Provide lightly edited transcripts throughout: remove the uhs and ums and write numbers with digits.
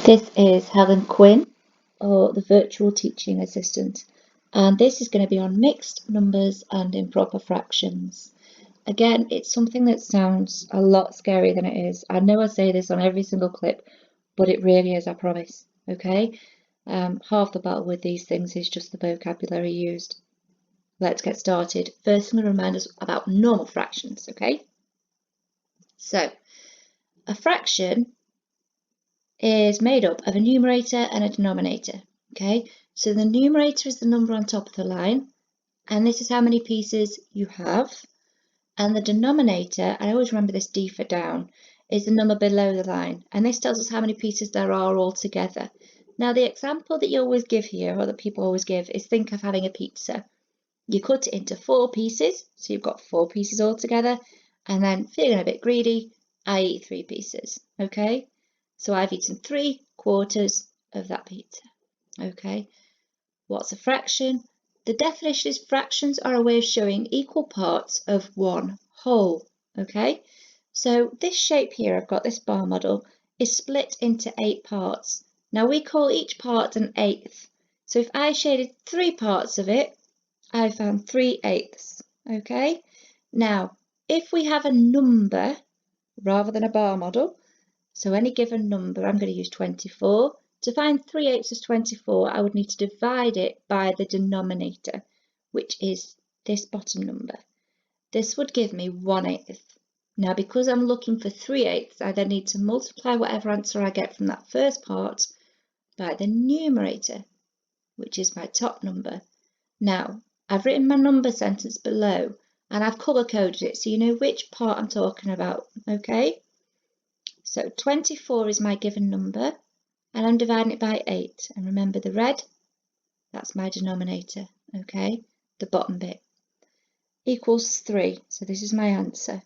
This is Helen Quinn, or the Virtual Teaching Assistant, and this is going to be on mixed numbers and improper fractions. Again, it's something that sounds a lot scarier than it is. I know I say this on every single clip, but it really is, I promise, okay? Half the battle with these things is just the vocabulary used. Let's get started. First, I'm going to remind us about normal fractions, okay? So, a fraction is made up of a numerator and a denominator, okay? So the numerator is the number on top of the line, and this is how many pieces you have. And the denominator, I always remember this D for down, is the number below the line, and this tells us how many pieces there are altogether. Now the example that you always give here, or that people always give, is think of having a pizza. You cut it into 4 pieces, so you've got 4 pieces altogether, and then feeling a bit greedy, I eat 3 pieces, okay? So I've eaten 3/4 of that pizza, okay? What's a fraction? The definition is fractions are a way of showing equal parts of one whole, okay? So this shape here, I've got this bar model, is split into 8 parts. Now we call each part an eighth. So if I shaded 3 parts of it, I found 3/8, okay? Now, if we have a number rather than a bar model, so any given number, I'm going to use 24. To find 3/8 of 24, I would need to divide it by the denominator, which is this bottom number. This would give me 1/8. Now, because I'm looking for 3/8, I then need to multiply whatever answer I get from that first part by the numerator, which is my top number. Now, I've written my number sentence below, and I've colour-coded it so you know which part I'm talking about, okay? So 24 is my given number, and I'm dividing it by 8. And remember the red, that's my denominator, okay? The bottom bit. Equals 3, so this is my answer.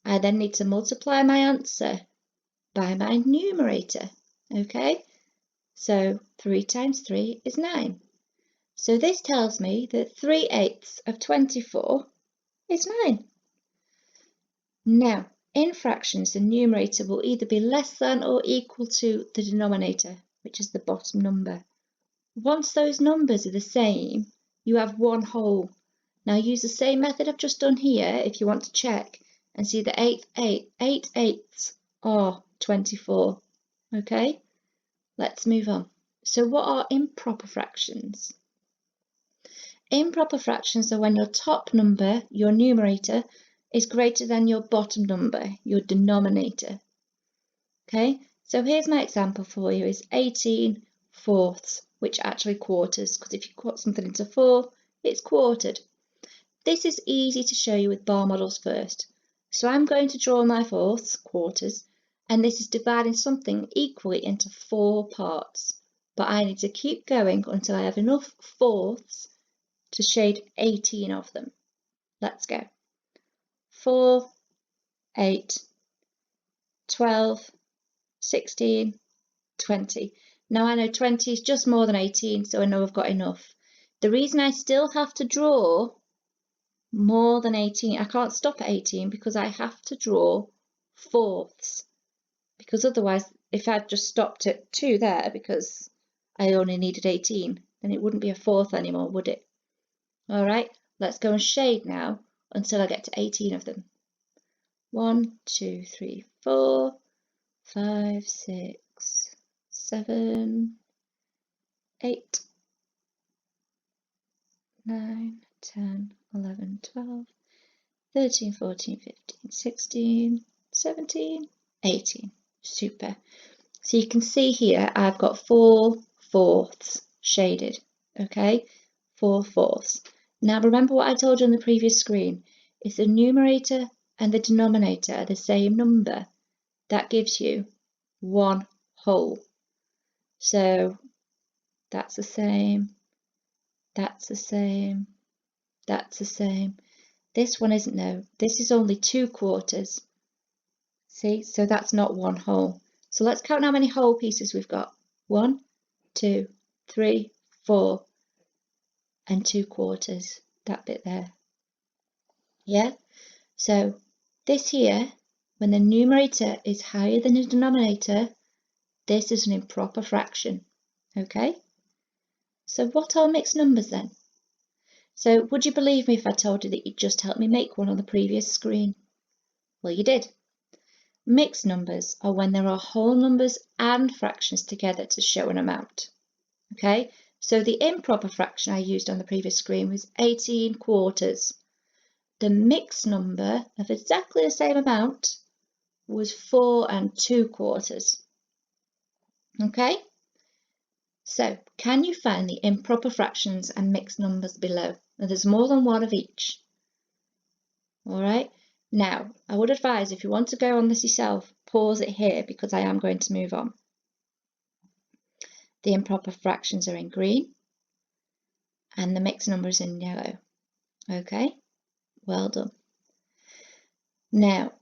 I then need to multiply my answer by my numerator, okay? So 3 times 3 is 9. So this tells me that 3/8 of 24 is 9. Now, in fractions, the numerator will either be less than or equal to the denominator, which is the bottom number. Once those numbers are the same, you have one whole. Now use the same method I've just done here if you want to check and see that 8/8 are 24. Okay, let's move on. So what are improper fractions? Improper fractions are when your top number, your numerator, is greater than your bottom number, your denominator. Okay, so here's my example for you, is 18/4, which actually quarters, because if you cut something into 4, it's quartered. This is easy to show you with bar models first. So I'm going to draw my fourths, quarters, and this is dividing something equally into 4 parts. But I need to keep going until I have enough fourths to shade 18 of them. Let's go. 4, 8, 12, 16, 20. Now I know 20 is just more than 18, so I know I've got enough. The reason I still have to draw more than 18, I can't stop at 18 because I have to draw fourths. Because otherwise, if I'd just stopped at 2 there because I only needed 18, then it wouldn't be a fourth anymore, would it? All right, let's go and shade now until I get to 18 of them. 1, 2, 3, 4, 5, 6, 7, 8, 9, 10, 11, 12, 13, 14, 15, 16, 17, 18. Super. So you can see here I've got 4/4 shaded, okay? 4/4. Now remember what I told you on the previous screen. If the numerator and the denominator are the same number, that gives you one whole. So that's the same, that's the same, that's the same. This one isn't though. This is only 2/4. See, so that's not one whole. So let's count how many whole pieces we've got. 1, 2, 3, 4, and 2/4. That bit there. Yeah? So this here, when the numerator is higher than the denominator, This is an improper fraction, okay? So what are mixed numbers then? So would you believe me if I told you that you just helped me make one on the previous screen? Well, you did. Mixed numbers are when there are whole numbers and fractions together to show an amount, okay? So the improper fraction I used on the previous screen was 18 quarters. The mixed number of exactly the same amount was 4 2/4. Okay? So, can you find the improper fractions and mixed numbers below? Now, there's more than one of each. All right? Now, I would advise if you want to go on this yourself, pause it here because I am going to move on. The improper fractions are in green and the mixed numbers in yellow. Okay? Well done. Now,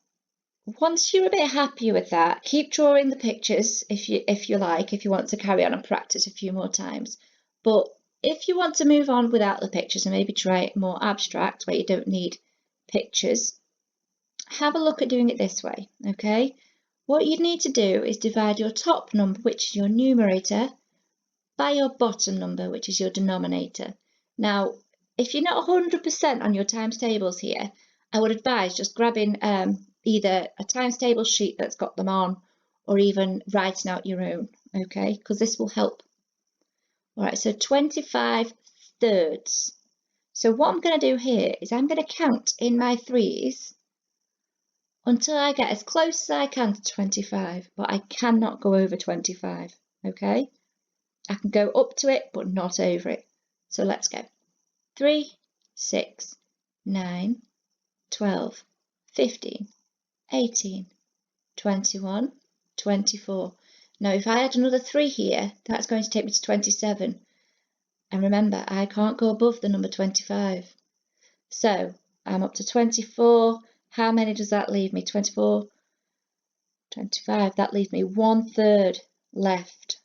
once you're a bit happier with that, keep drawing the pictures if you like, if you want to carry on and practice a few more times. But if you want to move on without the pictures and maybe try it more abstract where you don't need pictures, have a look at doing it this way, okay? What you need to do is divide your top number, which is your numerator, by your bottom number, which is your denominator. Now, if you're not 100% on your times tables here, I would advise just grabbing either a times table sheet that's got them on or even writing out your own, okay? Because this will help. All right, so 25 thirds. So what I'm going to do here is I'm going to count in my threes until I get as close as I can to 25, but I cannot go over 25, okay? I can go up to it, but not over it. So let's go. 3, 6, 9, 12, 15, 18, 21, 24. Now, if I add another 3 here, that's going to take me to 27. And remember, I can't go above the number 25. So I'm up to 24. How many does that leave me? 24, 25. That leaves me 1/3 left.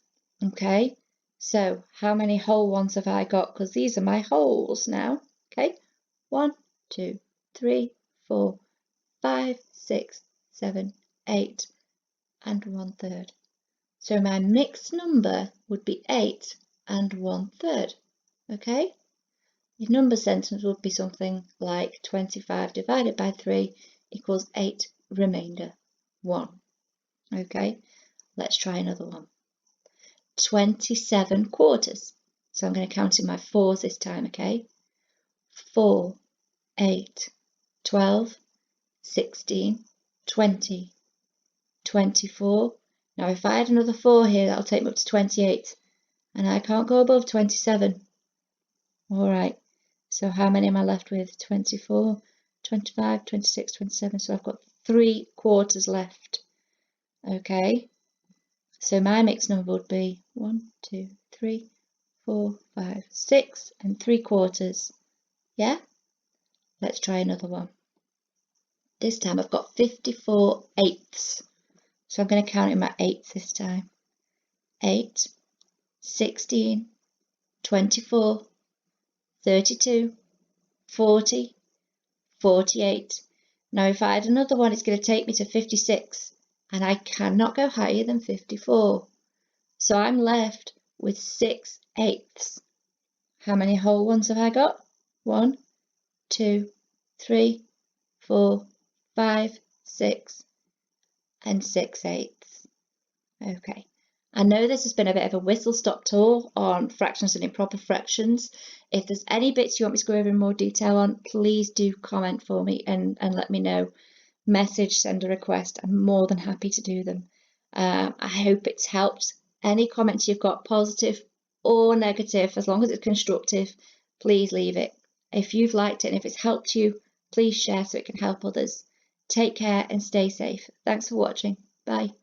Okay. So how many whole ones have I got? Because these are my wholes now. Okay. 1, 2, 3, 4, 5, 6, 7, 8, and 1/3. So my mixed number would be 8 1/3. Okay. Your number sentence would be something like 25 divided by 3 equals 8 remainder 1. Okay. Let's try another one. 27 quarters. So I'm going to count in my fours this time, okay? 4, 8, 12, 16, 20, 24. Now if I add another 4 here, that'll take me up to 28. And I can't go above 27. Alright, so how many am I left with? 24, 25, 26, 27. So I've got 3 quarters left. Okay. So my mixed number would be 1, 2, 3, 4, 5, 6 and 3/4. Yeah? Let's try another one. This time I've got 54 eighths. So I'm going to count in my eighths this time. 8, 16, 24, 32, 40, 48. Now if I add another one, it's going to take me to 56. And I cannot go higher than 54. So I'm left with 6/8. How many whole ones have I got? 1, 2, 3, 4, 5, 6, and 6/8. Okay. I know this has been a bit of a whistle-stop tour on fractions and improper fractions. If there's any bits you want me to go over in more detail on, please do comment for me and let me know. Message, send a request. I'm more than happy to do them. I hope it's helped. Any comments you've got, positive or negative, as long as it's constructive, please leave it. If you've liked it and if it's helped you, please share so it can help others. Take care and stay safe. Thanks for watching. Bye.